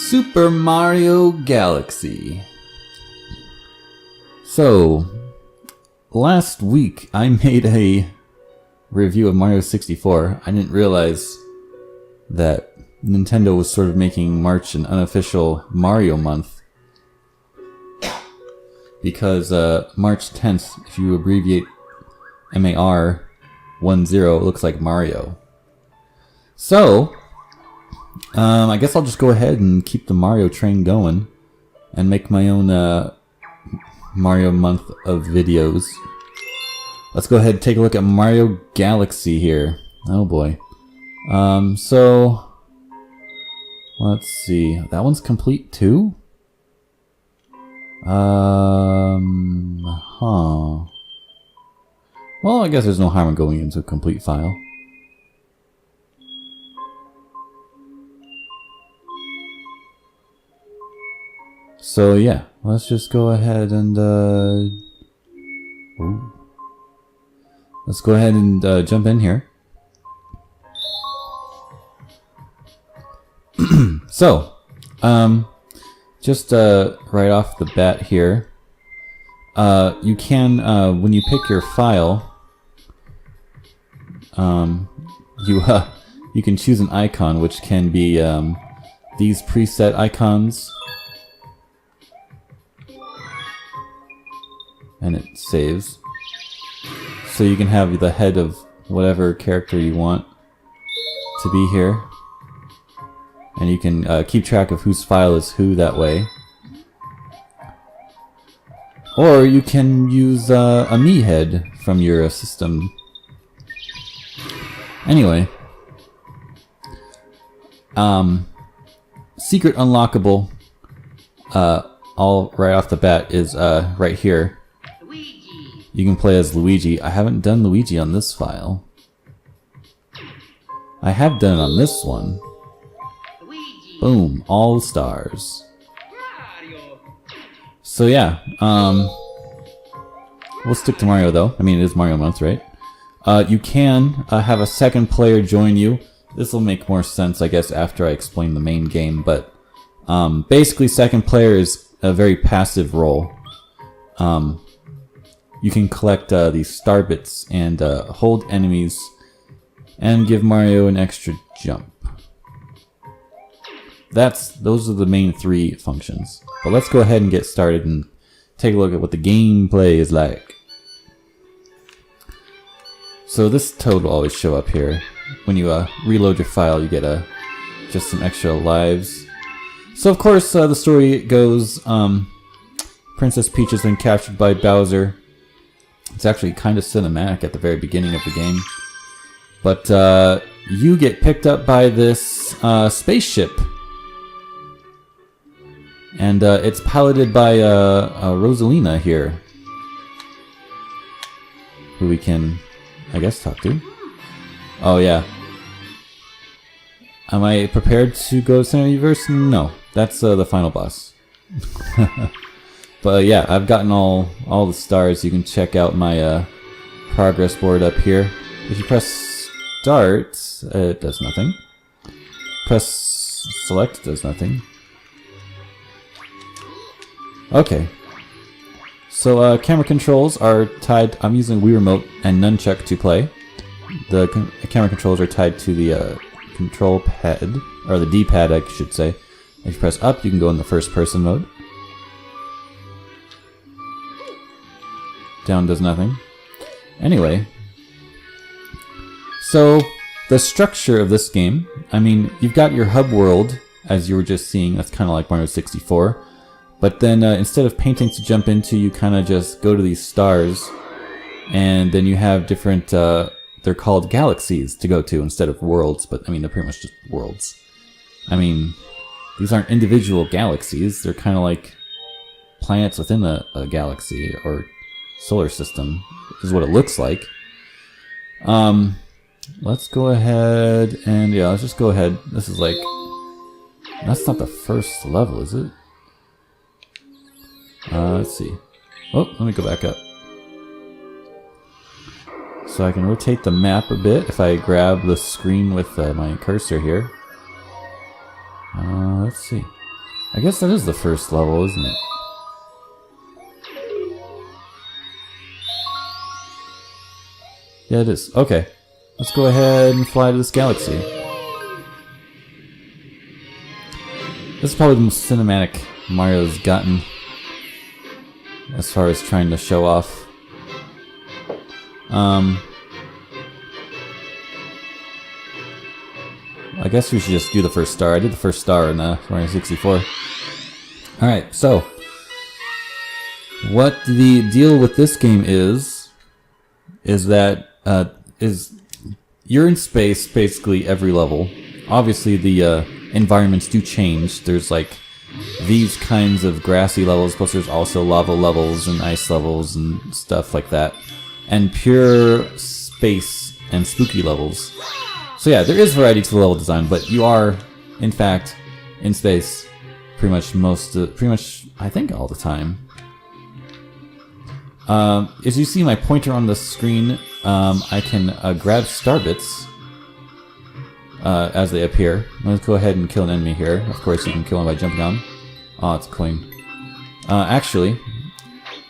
Super Mario Galaxy. So, last week I made a review of Mario 64. I didn't realize that Nintendo was sort of making March an unofficial Mario month. Because March 10th, if you abbreviate MAR 10, it looks like Mario. So, I guess I'll just go ahead and keep the Mario train going and make my own Mario month of videos. Let's go ahead and take a look at Mario Galaxy here. Oh boy. So let's see. That one's complete too? Well, I guess there's no harm in going into a complete file. So yeah, let's just go ahead and let's go ahead and jump in here. So, just right off the bat here, you can when you pick your file, you can choose an icon, which can be these preset icons. And it saves. So you can have the head of whatever character you want to be here. And you can keep track of whose file is who that way. Or you can use a me head from your system. Anyway. Secret unlockable, all right off the bat, is right here. You can play as Luigi. I haven't done Luigi on this file. I have done it on this one. Boom, all stars. So yeah, we'll stick to Mario though. I mean, it is Mario month, right? You can have a second player join you. This will make more sense, I guess, after I explain the main game. But basically, second player is a very passive role. You can collect these star bits and hold enemies and give Mario an extra jump. Those are the main three functions. But let's go ahead and get started and take a look at what the gameplay is like. So this toad will always show up here. When you reload your file, you get just some extra lives. So of course the story goes, Princess Peach has been captured by Bowser. It's actually kind of cinematic at the very beginning of the game. But you get picked up by this spaceship. And it's piloted by Rosalina here. Who we can, I guess, talk to. Oh yeah. Am I prepared to go to Center Universe? No. That's the final boss. But yeah, I've gotten all the stars. You can check out my progress board up here. If you press start, it does nothing. Press select, it does nothing. Okay. So camera controls are tied. I'm using Wii Remote and Nunchuck to play. The camera controls are tied to the control pad, or the D-pad, I should say. If you press up, you can go in the first person mode. Down does nothing. Anyway, so the structure of this game, I mean, you've got your hub world, as you were just seeing. That's kind of like Mario 64. But then instead of paintings to jump into, you kind of just go to these stars, and then you have different, they're called galaxies to go to instead of worlds, but I mean, they're pretty much just worlds. I mean, these aren't individual galaxies, they're kind of like planets within a galaxy, or solar system, is what it looks like. Let's go ahead and, yeah, let's just go ahead. This is like, that's not the first level, is it? Let's see. Oh, let me go back up. So I can rotate the map a bit if I grab the screen with my cursor here. Let's see. I guess that is the first level, isn't it? Yeah, it is. Okay. Let's go ahead and fly to this galaxy. This is probably the most cinematic Mario's gotten as far as trying to show off. I guess we should just do the first star. I did the first star in Mario 64. Alright, so what the deal with this game is that you're in space basically every level. Obviously the environments do change. There's like these kinds of grassy levels, plus there's also lava levels and ice levels and stuff like that. And pure space and spooky levels. So yeah, there is variety to the level design, but you are, in fact, in space pretty much I think all the time. As you see my pointer on the screen, I can grab star bits as they appear. Let's go ahead and kill an enemy here. Of course, you can kill him by jumping on. Oh, it's a coin. Actually,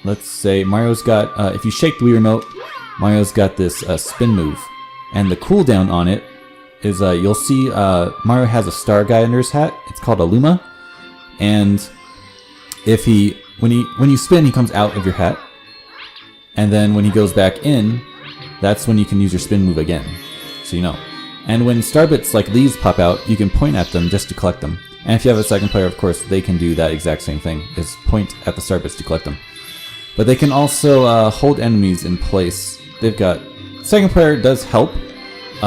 let's say Mario's got, if you shake the Wii remote, Mario's got this spin move. And the cooldown on it is, you'll see Mario has a star guy under his hat. It's called a Luma. And if when you spin, he comes out of your hat. And then when he goes back in, that's when you can use your spin move again. So you know. And when star bits like these pop out, you can point at them just to collect them. And if you have a second player, of course, they can do that exact same thing, is point at the star bits to collect them. But they can also hold enemies in place. They've got... Second player does help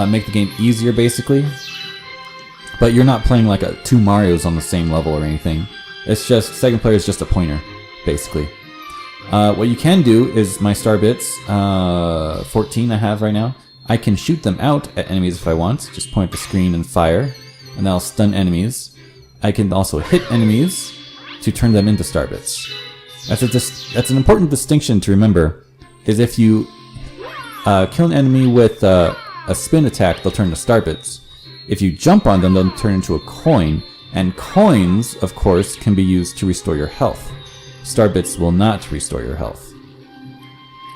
make the game easier, basically. But you're not playing like two Marios on the same level or anything. It's just... Second player is just a pointer, basically. What you can do is my star bits, 14 I have right now, I can shoot them out at enemies if I want. Just point at the screen and fire, and that'll stun enemies. I can also hit enemies to turn them into star bits. That's an important distinction to remember, is if you kill an enemy with a spin attack, they'll turn to star bits. If you jump on them, they'll turn into a coin, and coins, of course, can be used to restore your health. Star bits will not restore your health.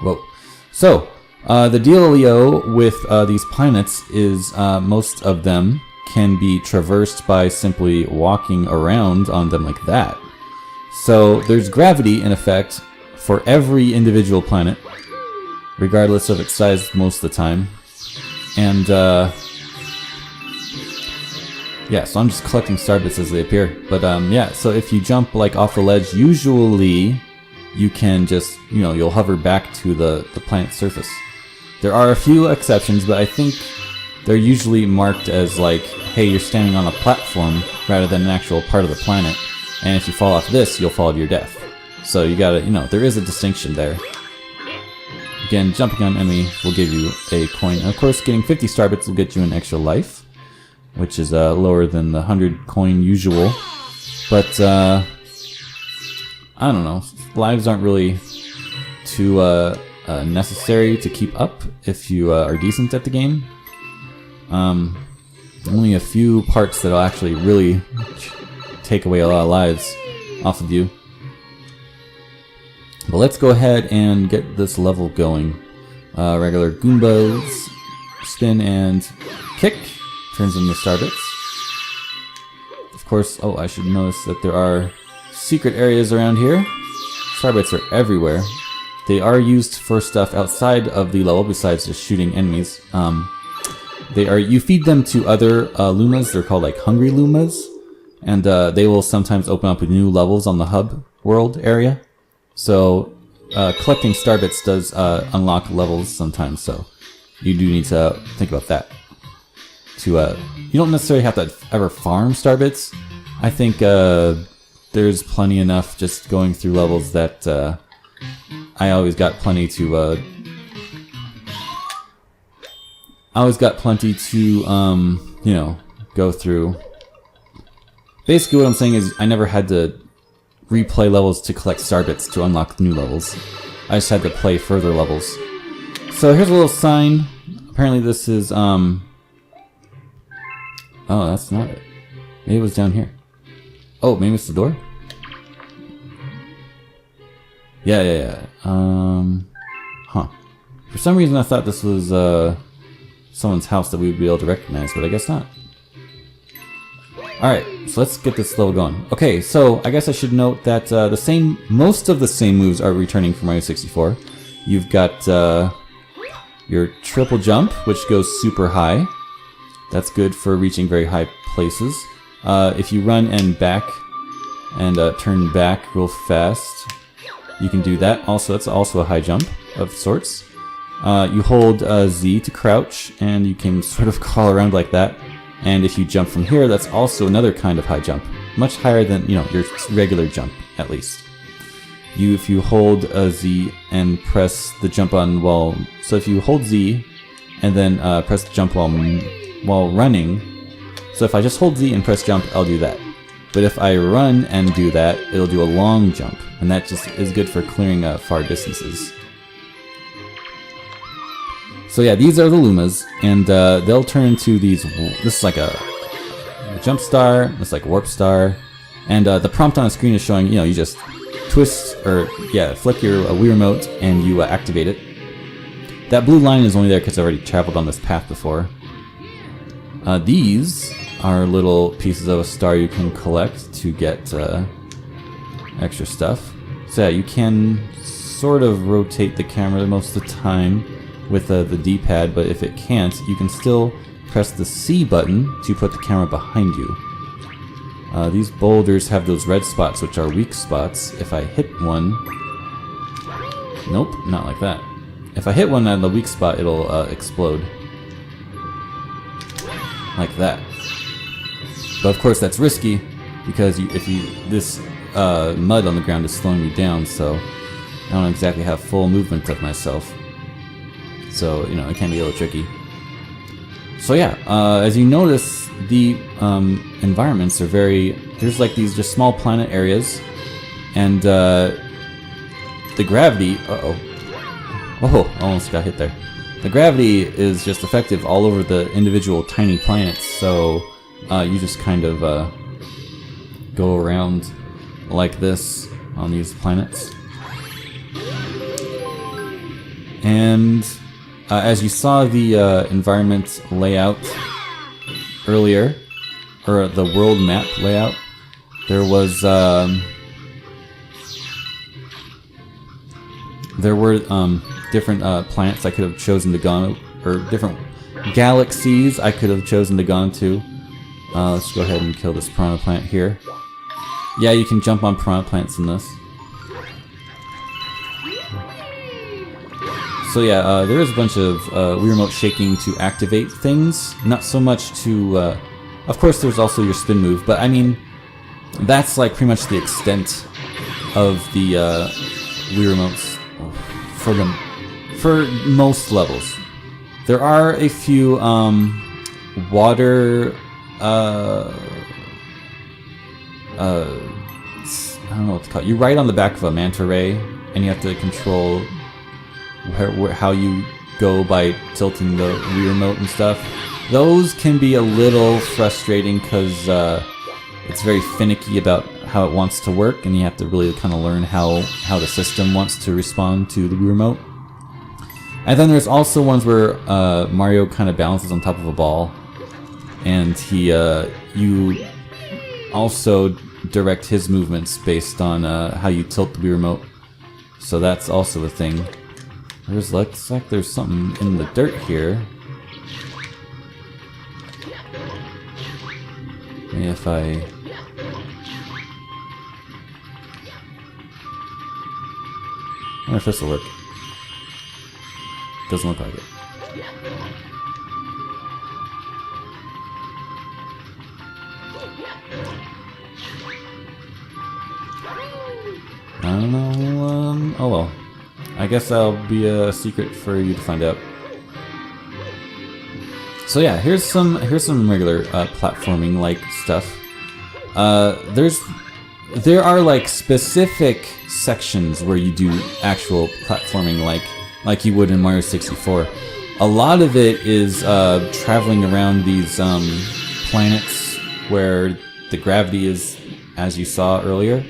Whoa. So, the dealio with these planets is most of them can be traversed by simply walking around on them like that. So there's gravity in effect for every individual planet, regardless of its size most of the time. And yeah, so I'm just collecting star bits as they appear. But yeah, so if you jump like off the ledge, usually you can just, you'll hover back to the planet's surface. There are a few exceptions, but I think they're usually marked as like, hey, you're standing on a platform rather than an actual part of the planet. And if you fall off this, you'll fall to your death. So you gotta, there is a distinction there. Again, jumping on enemy will give you a coin. And of course, getting 50 star bits will get you an extra life, which is lower than the 100 coin usual. But, I don't know. Lives aren't really too necessary to keep up if you are decent at the game. Only a few parts that'll actually really take away a lot of lives off of you. But let's go ahead and get this level going. Regular Goombas, spin and kick, turns into star bits. Of course, oh, I should notice that there are secret areas around here. Star bits are everywhere. They are used for stuff outside of the level besides just shooting enemies. You feed them to other Lumas. They're called like hungry Lumas, and they will sometimes open up new levels on the hub world area. So collecting star bits does unlock levels sometimes. So you do need to think about that. You don't necessarily have to ever farm star bits. I think there's plenty enough just going through levels that I always got plenty to. Go through. Basically, what I'm saying is I never had to replay levels to collect star bits to unlock new levels. I just had to play further levels. So here's a little sign. Apparently this is, oh, that's not it. Maybe it was down here. Oh, maybe it's the door? Yeah. Huh. For some reason I thought this was someone's house that we would be able to recognize, but I guess not. Alright, so let's get this level going. Okay, so I guess I should note that most of the same moves are returning from Mario 64. You've got your triple jump, which goes super high. That's good for reaching very high places. If you run and back and turn back real fast, you can do that. Also, that's also a high jump of sorts. You hold Z to crouch, and you can sort of crawl around like that. And if you jump from here, that's also another kind of high jump. Much higher than, you know, your regular jump, at least. If you hold Z and press the jump button while... So if you hold Z and then press the jump while running... So if I just hold Z and press jump, I'll do that. But if I run and do that, it'll do a long jump. And that just is good for clearing far distances. So yeah, these are the Lumas, and they'll turn into these... This is like a jump star, this is like a warp star. And the prompt on the screen is showing, you know, you just... twist, or yeah, flick your Wii remote and you activate it. That blue line is only there because I already traveled on this path before. These are little pieces of a star you can collect to get extra stuff. So yeah, you can sort of rotate the camera most of the time with the D-pad, but if it can't, you can still press the C button to put the camera behind you. These boulders have those red spots, which are weak spots. If I hit one... Nope, not like that. If I hit one on the weak spot, it'll explode. Like that. But of course that's risky, because this mud on the ground is slowing me down, so I don't exactly have full movement of myself. So, you know, it can be a little tricky. So yeah, as you notice, the environments are very... There's like these just small planet areas, and the gravity... Oh, almost got hit there. The gravity is just effective all over the individual tiny planets, so you just kind of go around like this on these planets. And... as you saw the environment layout earlier, or the world map layout, there was there were different planets I could have chosen to go, or different galaxies I could have chosen to go to. Let's go ahead and kill this piranha plant here. Yeah, you can jump on piranha plants in this. So yeah, there is a bunch of Wii Remote shaking to activate things. Not so much to... of course there's also your spin move, but I mean, that's like pretty much the extent of the Wii Remotes for most levels. There are a few water... I don't know what to call it. You ride on the back of a manta ray, and you have to control... how you go by tilting the Wii remote and stuff. Those can be a little frustrating because it's very finicky about how it wants to work, and you have to really kind of learn how the system wants to respond to the Wii remote. And then there's also ones where Mario kind of balances on top of a ball, and you also direct his movements based on how you tilt the Wii remote. So that's also a thing. Looks like there's something in the dirt here. Maybe if I... I wonder if this will work. Doesn't look like it. I don't know, oh well. I guess that'll be a secret for you to find out. So yeah, here's some regular platforming like stuff. There are like specific sections where you do actual platforming like you would in Mario 64. A lot of it is traveling around these planets where the gravity is as you saw earlier,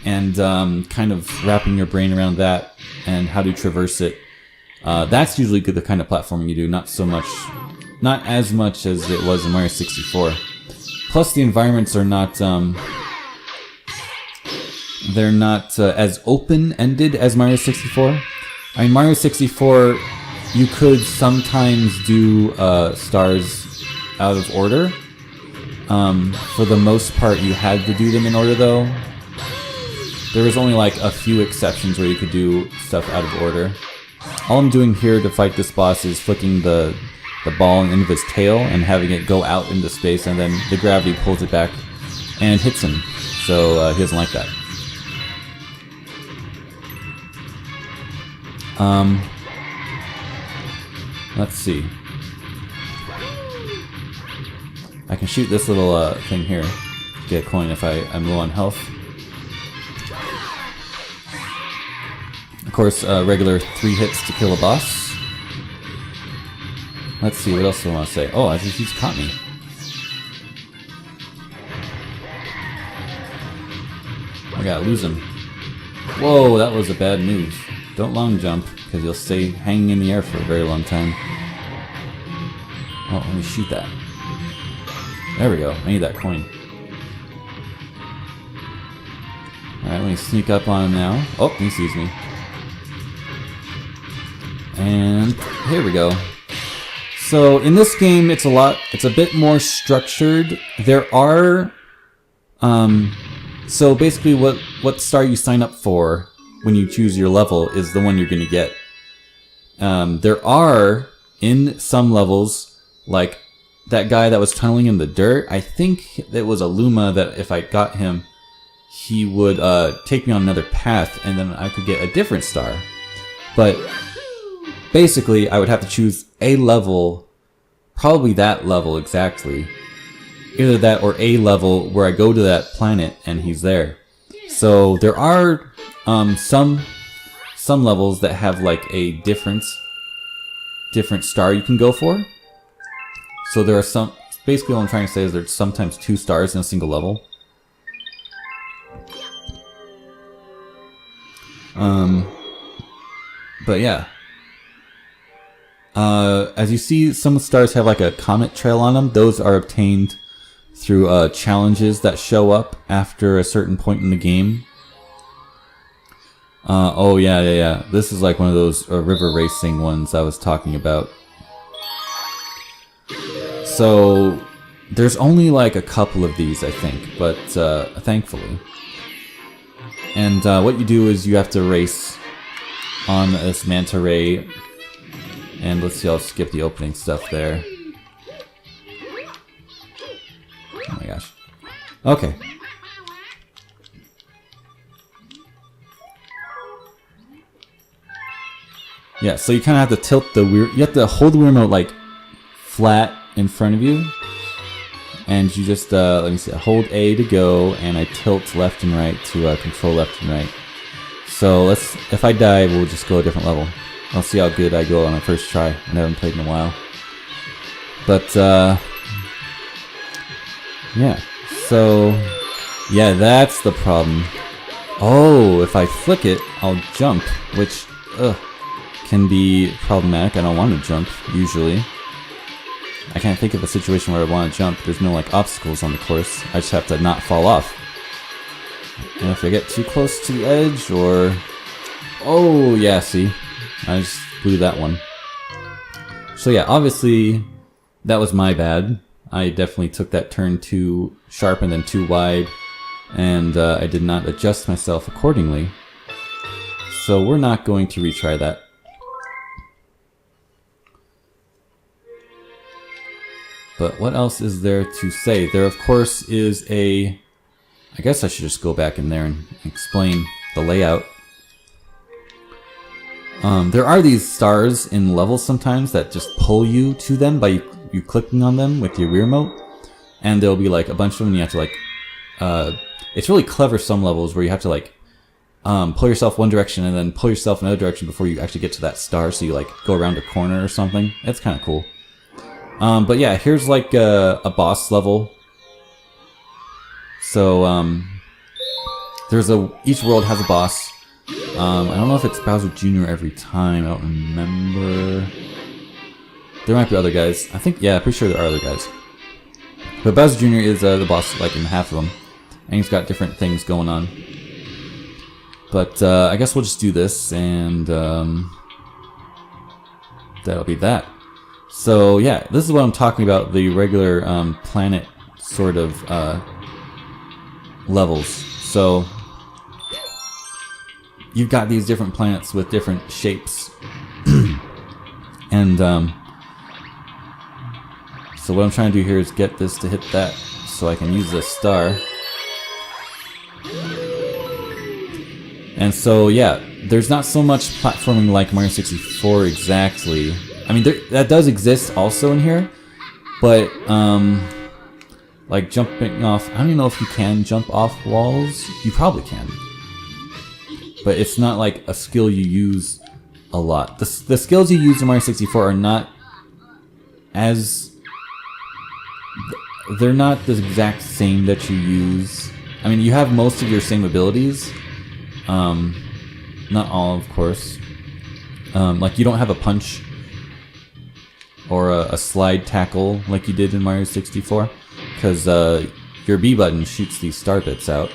and kind of wrapping your brain around that and how to traverse it. That's usually good, the kind of platforming you do, not as much as it was in Mario 64. Plus, the environments are not they're not as open-ended as Mario 64. I mean, Mario 64, you could sometimes do stars out of order. For the most part, you had to do them in order, though. There was only like a few exceptions where you could do stuff out of order. All I'm doing here to fight this boss is flicking the ball into his tail and having it go out into space, and then the gravity pulls it back and hits him. So he doesn't like that. Let's see. I can shoot this little thing here. Get a coin if I'm low on health. Of course, regular 3 hits to kill a boss. Let's see, what else do I want to say? Oh, he just caught me. I gotta lose him. Whoa, that was a bad move. Don't long jump, because you'll stay hanging in the air for a very long time. Oh, let me shoot that. There we go. I need that coin. Alright, let me sneak up on him now. Oh, he sees me. And here we go. So in this game, it's a bit more structured. There are, so basically what star you sign up for when you choose your level is the one you're going to get. There are, in some levels, like that guy that was tunneling in the dirt, I think it was a Luma that if I got him, he would take me on another path and then I could get a different star. But basically, I would have to choose a level, probably that level exactly. Either that or a level where I go to that planet and he's there. So there are some levels that have like a different star you can go for. So there are some, basically what I'm trying to say is there's sometimes 2 stars in a single level. But yeah. As you see, some stars have like a comet trail on them. Those are obtained through challenges that show up after a certain point in the game. Oh yeah. This is like one of those river racing ones I was talking about. So there's only like a couple of these, I think, but thankfully. And what you do is you have to race on this manta ray. And let's see, I'll skip the opening stuff there. Oh my gosh. Okay. Yeah, so you kind of have to tilt the you have to hold the Wii remote like flat in front of you. And you just, let me see, hold A to go, and I tilt left and right to control left and right. So if I die, we'll just go a different level. I'll see how good I go on a first try. I haven't played in a while. But, yeah. So, yeah, that's the problem. Oh, if I flick it, I'll jump, which, can be problematic. I don't want to jump, usually. I can't think of a situation where I want to jump. There's no, like, obstacles on the course. I just have to not fall off. And if I get too close to the edge, or... Oh, yeah, see? I just blew that one. So yeah, obviously, that was my bad. I definitely took that turn too sharp and then too wide, and I did not adjust myself accordingly. So we're not going to retry that. But what else is there to say? There, of course, is a... I guess I should just go back in there and explain the layout. There are these stars in levels sometimes that just pull you to them by you clicking on them with your Wii remote. And there'll be like a bunch of them and you have to like... it's really clever, some levels, where you have to like pull yourself one direction and then pull yourself another direction before you actually get to that star, so you like go around a corner or something. It's kind of cool. But yeah, here's like a boss level. So each world has a boss. I don't know if it's Bowser Jr. every time. I don't remember. There might be other guys. I think, yeah, pretty sure there are other guys. But Bowser Jr. is the boss, like, in half of them. And he's got different things going on. But I guess we'll just do this, and that'll be that. So, yeah, this is what I'm talking about, the regular planet sort of levels. So you've got these different planets with different shapes. And so what I'm trying to do here is get this to hit that so I can use this star. And so, yeah, there's not so much platforming like Mario 64 exactly. I mean, that does exist also in here, but like jumping off, I don't even know if you can jump off walls. You probably can. But it's not like a skill you use a lot. The skills you use in Mario 64 are not as... They're not the exact same that you use. I mean, you have most of your same abilities. Not all, of course. Like, you don't have a punch or a slide tackle like you did in Mario 64. Because your B button shoots these star bits out.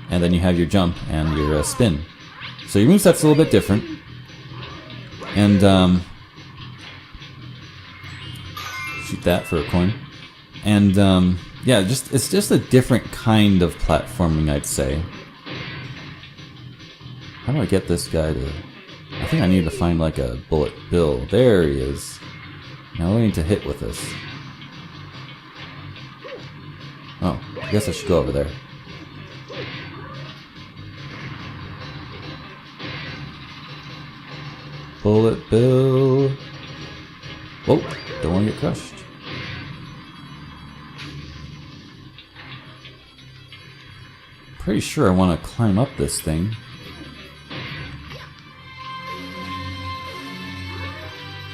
And then you have your jump and your spin. So your moveset's a little bit different. And, shoot that for a coin. And, yeah, it's just a different kind of platforming, I'd say. How do I get this guy to... I think I need to find, like, a bullet bill. There he is. Now we need to hit with this. Oh, I guess I should go over there. Bullet bill. Whoa, don't want to get crushed. Pretty sure I want to climb up this thing.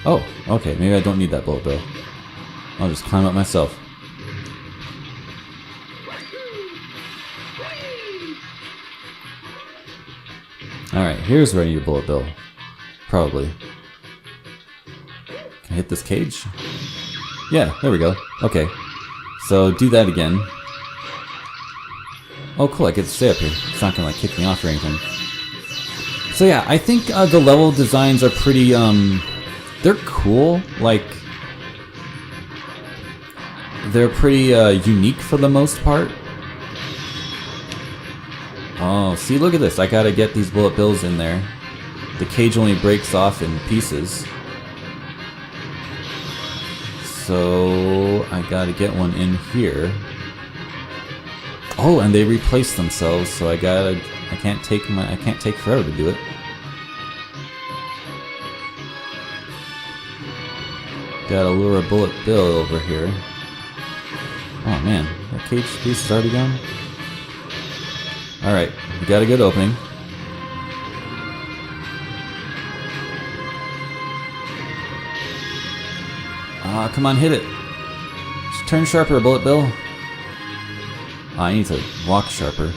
Oh, okay, maybe I don't need that bullet bill. I'll just climb up myself. Alright, here's where I need a bullet bill. Probably. Can I hit this cage? Yeah, there we go. Okay. So do that again. Oh cool, I get to stay up here. It's not gonna like kick me off or anything. So yeah, I think the level designs are pretty, they're cool. Like, they're pretty unique for the most part. Oh, see, look at this. I gotta get these bullet bills in there. The cage only breaks off in pieces. So I gotta get one in here. Oh, and they replace themselves, so I can't take forever to do it. Gotta lure a bullet bill over here. Oh man, that cage piece is already gone. Alright, we got a good opening. Ah, come on, hit it. Just turn sharper, bullet bill. Ah, I need to walk sharper.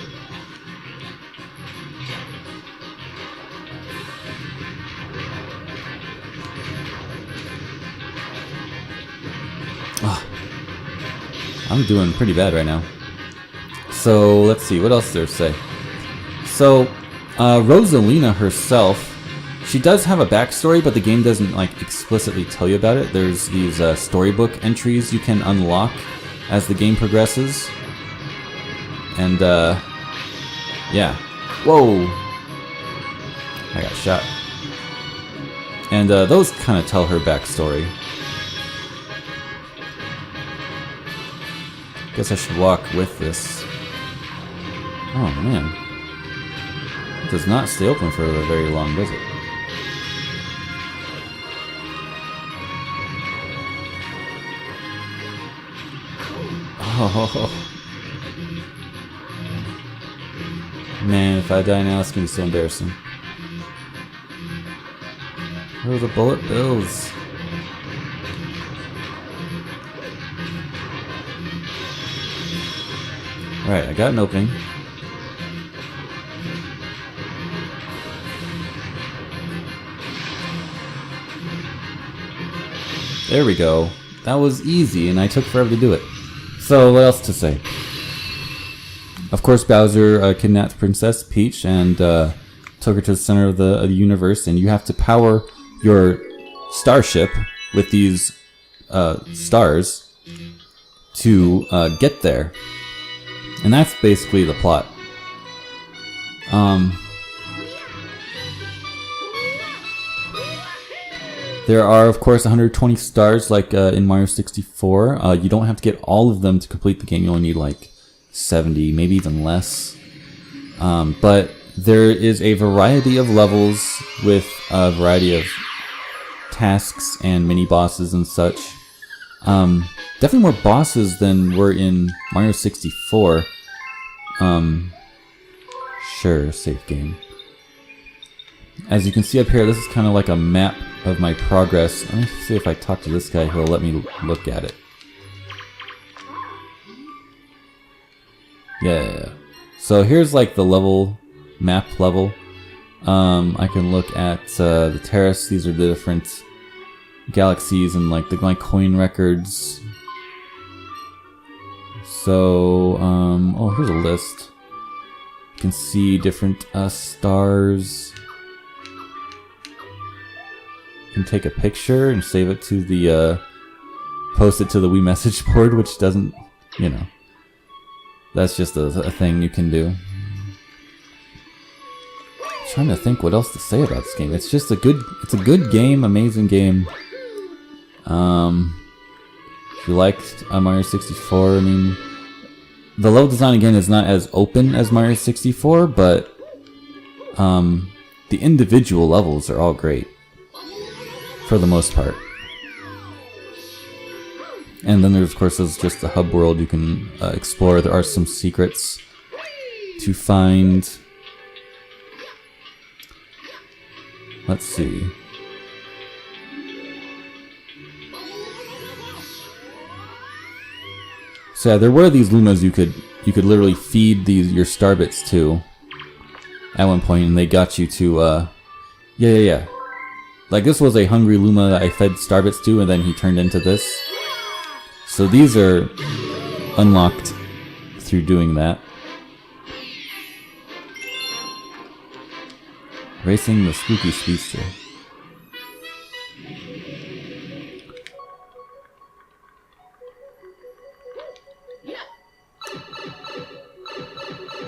Ah, I'm doing pretty bad right now. So, let's see, what else is there to say? So, Rosalina herself, she does have a backstory, but the game doesn't like explicitly tell you about it. There's these storybook entries you can unlock as the game progresses. And, yeah. Whoa! I got shot. And those kind of tell her backstory. Guess I should walk with this. Oh man. It does not stay open for a very long, does it? Oh. Man, if I die now, it's gonna be so embarrassing. Where are the bullet bills? Alright, I got an opening. There we go. That was easy, and I took forever to do it. So, what else to say? Of course, Bowser kidnapped Princess Peach and took her to the center of the universe, and you have to power your starship with these stars to get there. And that's basically the plot. There are, of course, 120 stars like in Mario 64. You don't have to get all of them to complete the game. You only need like 70, maybe even less. But there is a variety of levels with a variety of tasks and mini-bosses and such. Definitely more bosses than were in Mario 64. Sure, safe game. As you can see up here, this is kind of like a map of my progress. Let me see if I talk to this guy, he'll let me look at it. Yeah. So here's like the level, map level. I can look at the terrace. These are the different galaxies and like my coin records. So, oh, here's a list. You can see different stars. You can take a picture and save it to the, post it to the Wii message board, which doesn't, you know, that's just a thing you can do. I'm trying to think what else to say about this game. It's just a good game, amazing game. If you liked Mario 64, I mean, the level design again is not as open as Mario 64, but the individual levels are all great for the most part. And then there's, of course, there's just the hub world you can explore. There are some secrets to find. Let's see. So yeah, there were these Lumas you could literally feed your star bits to at one point, and they got you to yeah. Like this was a hungry Luma that I fed star bits to, and then he turned into this. So these are unlocked through doing that. Racing the Spooky Speedster.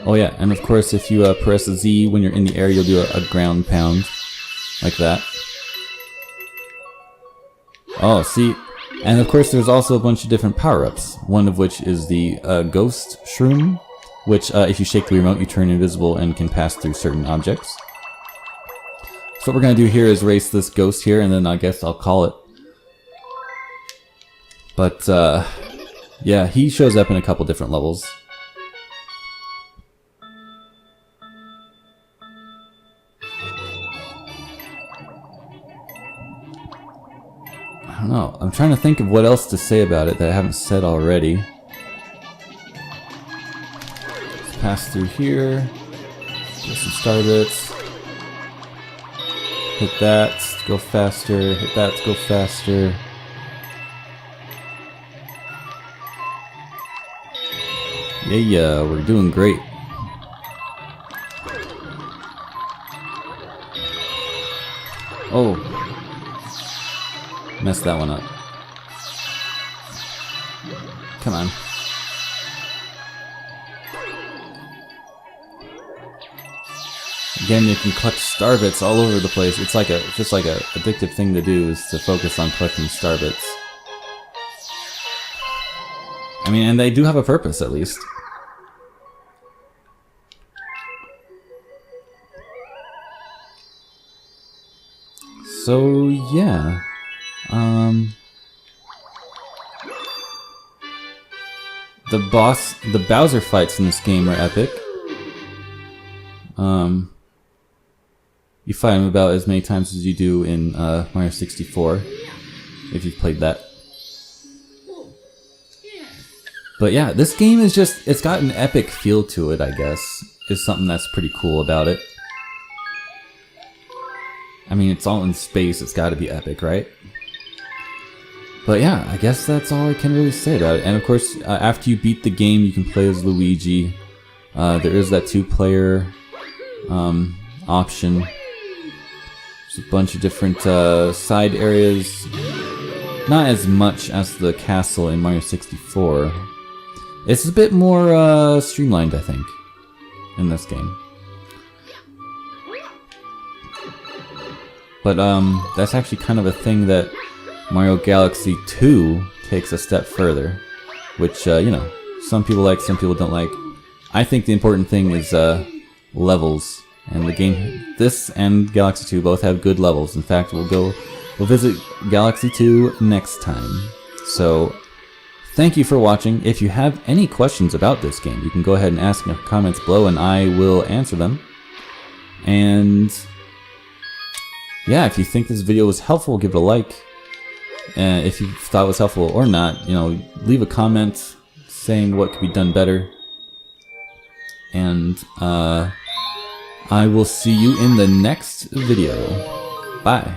Oh yeah, and of course if you press Z when you're in the air, you'll do a ground pound. Like that. Oh, see? And of course there's also a bunch of different power-ups. One of which is the Ghost Shroom, which if you shake the remote you turn invisible and can pass through certain objects. So what we're going to do here is race this ghost here, and then I guess I'll call it. But yeah, he shows up in a couple different levels. I don't know. I'm trying to think of what else to say about it that I haven't said already. Let's pass through here. Get some star bits. Hit that to go faster. Hit that to go faster. Yeah, we're doing great. Oh. Messed that one up. Come on. Again, you can collect star bits all over the place. It's like just like a addictive thing to do is to focus on collecting star bits. I mean, and they do have a purpose at least. So yeah. The Bowser fights in this game are epic. You fight him about as many times as you do in Mario 64, if you've played that. But yeah, this game is just, it's got an epic feel to it, I guess, is something that's pretty cool about it. I mean, it's all in space, it's gotta be epic, right? But yeah, I guess that's all I can really say about it. And of course, after you beat the game, you can play as Luigi. There is that 2-player option. There's a bunch of different side areas. Not as much as the castle in Mario 64. It's a bit more streamlined, I think, in this game. But that's actually kind of a thing that Mario Galaxy 2 takes a step further. Which, you know, some people like, some people don't like. I think the important thing is levels. And the game, this and Galaxy 2 both have good levels. In fact, we'll visit Galaxy 2 next time. So, thank you for watching. If you have any questions about this game, you can go ahead and ask in the comments below and I will answer them. And yeah, if you think this video was helpful, give it a like. And if you thought it was helpful or not, you know, leave a comment saying what could be done better. And I will see you in the next video. Bye.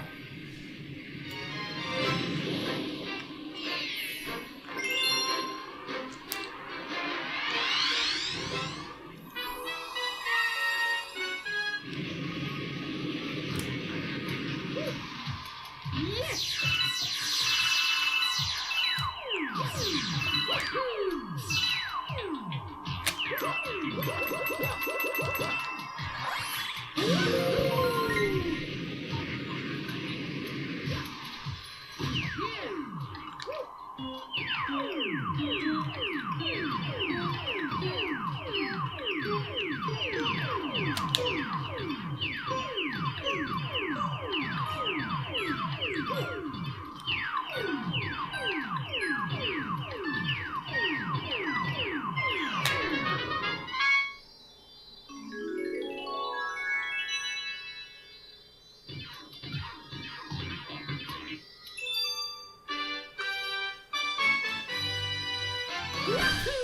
Yahoo!